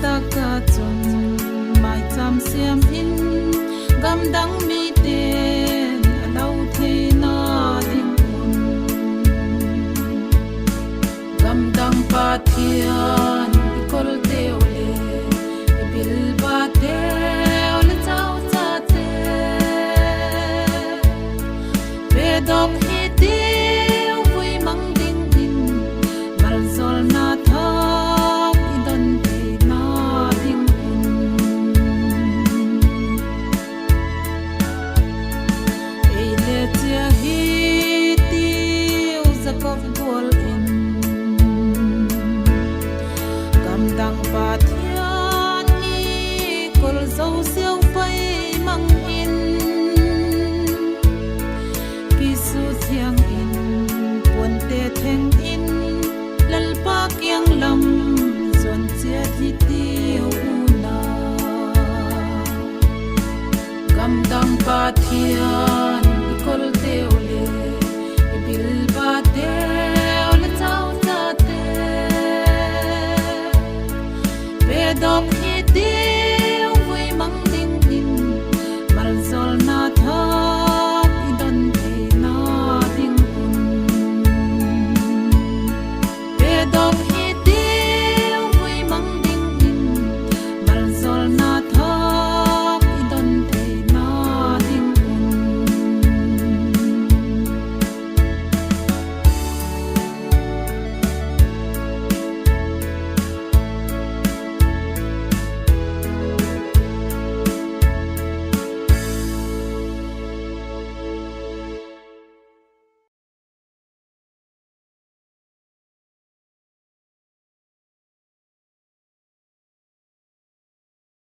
taka chun mai cham siam in gam dang mi ten alo the na ding un gam dang pa thian kol te ole bil ba te ole chau cha te ve dok hi ti vui mang ding din mal zol na tha idon te na ding ei le tia hi ti zakov bol in gam dang pa thian i kol zo siêu pai mang in kisu thiang in pon te theng in lal pa kyang lam zon chia thi ti na gam dang pa thian